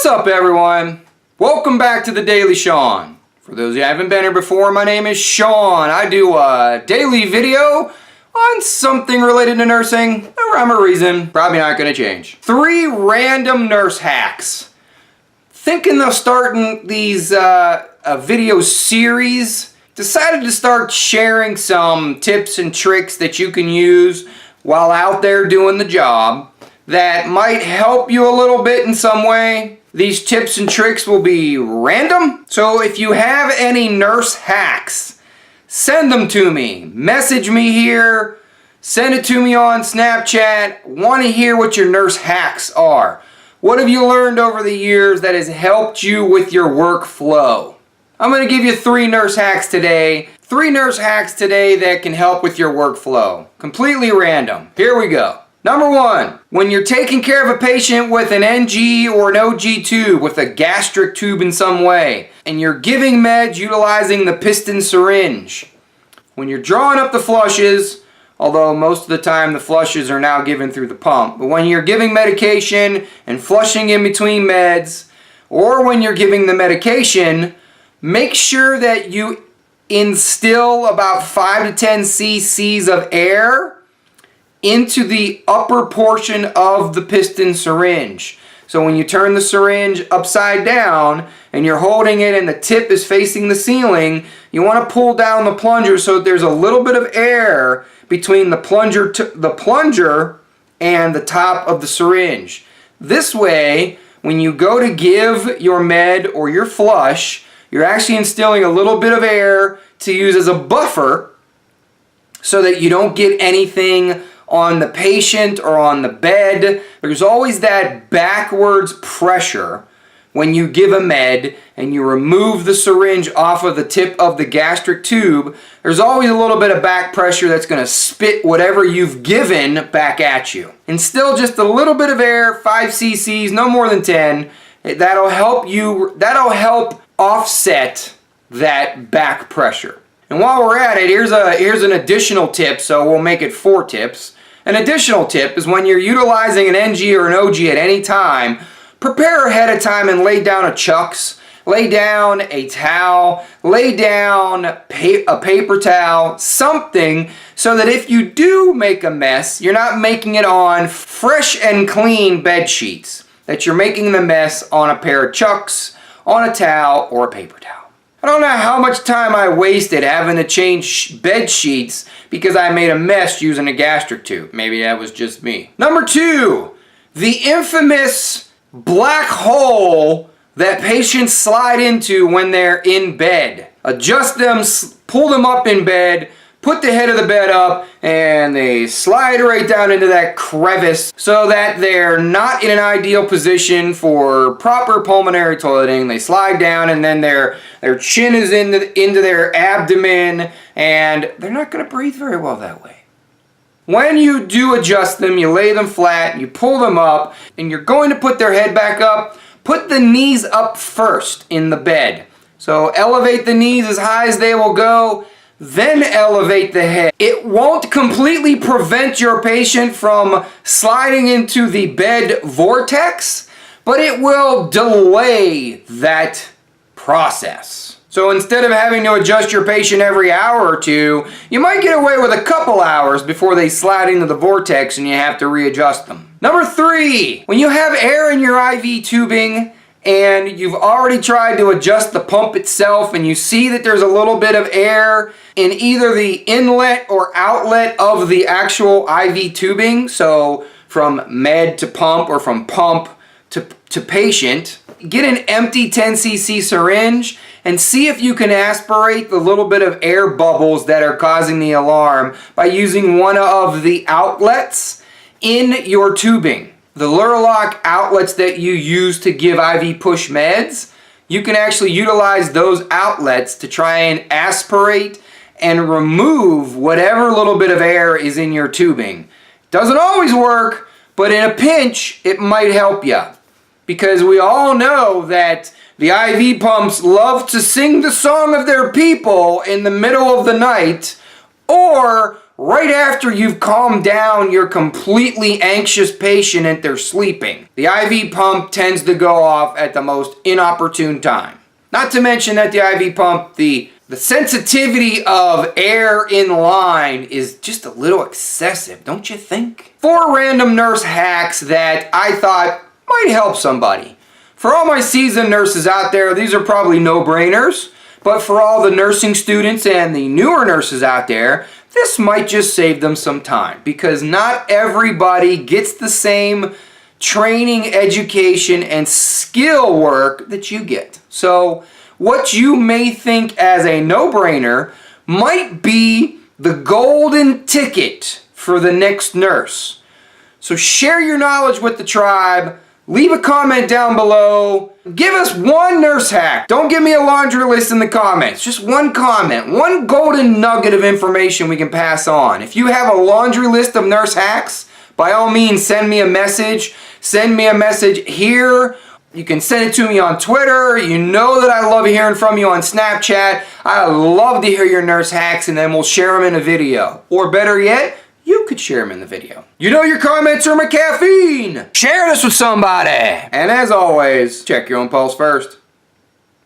What's up, everyone? Welcome back to the Daily Sean. For those who haven't been here before, my name is Sean. I do a daily video on something related to nursing. No rhyme or reason, probably not going to change. 3 random nurse hacks. Thinking of starting these video series. Decided to start sharing some tips and tricks that you can use while out there doing the job that might help you a little bit in some way. These tips and tricks will be random. So if you have any nurse hacks, send them to me. Message me here. Send it to me on Snapchat. Want to hear what your nurse hacks are. What have you learned over the years that has helped you with your workflow? I'm going to give you 3 nurse hacks today. 3 nurse hacks today that can help with your workflow. Completely random. Here we go. Number 1, when you're taking care of a patient with an NG or an OG tube, with a gastric tube in some way, and you're giving meds utilizing the piston syringe. When you're drawing up the flushes, although most of the time the flushes are now given through the pump, but when you're giving medication and flushing in between meds, or when you're giving the medication, make sure that you instill about 5 to 10 cc's of air into the upper portion of the piston syringe. So when you turn the syringe upside down and you're holding it and the tip is facing the ceiling, you want to pull down the plunger so that there's a little bit of air between the plunger and the top of the syringe. This way, when you go to give your med or your flush, you're actually instilling a little bit of air to use as a buffer so that you don't get anything on the patient or on the bed. There's always that backwards pressure when you give a med and you remove the syringe off of the tip of the gastric tube. There's always a little bit of back pressure that's going to spit whatever you've given back at you. And still just a little bit of air, 5 cc's, no more than 10. That'll help offset that back pressure. And while we're at it, here's an additional tip, so we'll make it 4 tips. An additional tip is when you're utilizing an NG or an OG at any time, prepare ahead of time and lay down a chucks, lay down a towel, lay down a paper towel, something so that if you do make a mess, you're not making it on fresh and clean bed sheets, that you're making the mess on a pair of chucks, on a towel, or a paper towel. I don't know how much time I wasted having to change bed sheets because I made a mess using a gastric tube. Maybe that was just me. Number 2, the infamous black hole that patients slide into when they're in bed. Adjust them, pull them up in bed, put the head of the bed up, and they slide right down into that crevice so that they're not in an ideal position for proper pulmonary toileting. They slide down and then their chin is into their abdomen, and they're not going to breathe very well that way. When you do adjust them, you lay them flat, you pull them up, and you're going to put their head back up. Put the knees up first in the bed. So elevate the knees as high as they will go, then elevate the head. It won't completely prevent your patient from sliding into the bed vortex, but it will delay that process. So instead of having to adjust your patient every hour or 2, you might get away with a couple hours before they slide into the vortex and you have to readjust them. Number 3, when you have air in your IV tubing and you've already tried to adjust the pump itself and you see that there's a little bit of air in either the inlet or outlet of the actual IV tubing, so from med to pump or from pump to patient, get an empty 10 cc syringe and see if you can aspirate the little bit of air bubbles that are causing the alarm by using one of the outlets in your tubing. The Lurlock outlets that you use to give IV push meds, you can actually utilize those outlets to try and aspirate and remove whatever little bit of air is in your tubing. Doesn't always work, but in a pinch, it might help you. Because we all know that the IV pumps love to sing the song of their people in the middle of the night, or right after you've calmed down your completely anxious patient and they're sleeping. The IV pump tends to go off at the most inopportune time. Not to mention that the IV pump, the sensitivity of air in line is just a little excessive, don't you think? 4 random nurse hacks that I thought might help somebody. For all my seasoned nurses out there, these are probably no-brainers, but for all the nursing students and the newer nurses out there, this might just save them some time, because not everybody gets the same training, education, and skill work that you get. So what you may think as a no-brainer might be the golden ticket for the next nurse. So share your knowledge with the tribe. Leave a comment down below. Give us one nurse hack. Don't give me a laundry list in the comments. Just one comment, one golden nugget of information we can pass on. If you have a laundry list of nurse hacks, by all means send me a message. Send me a message here. You can send it to me on Twitter. You know that I love hearing from you on Snapchat. I love to hear your nurse hacks, and then we'll share them in a video. Or better yet, you could share them in the video. You know your comments are my caffeine. Share this with somebody. And as always, check your own pulse first.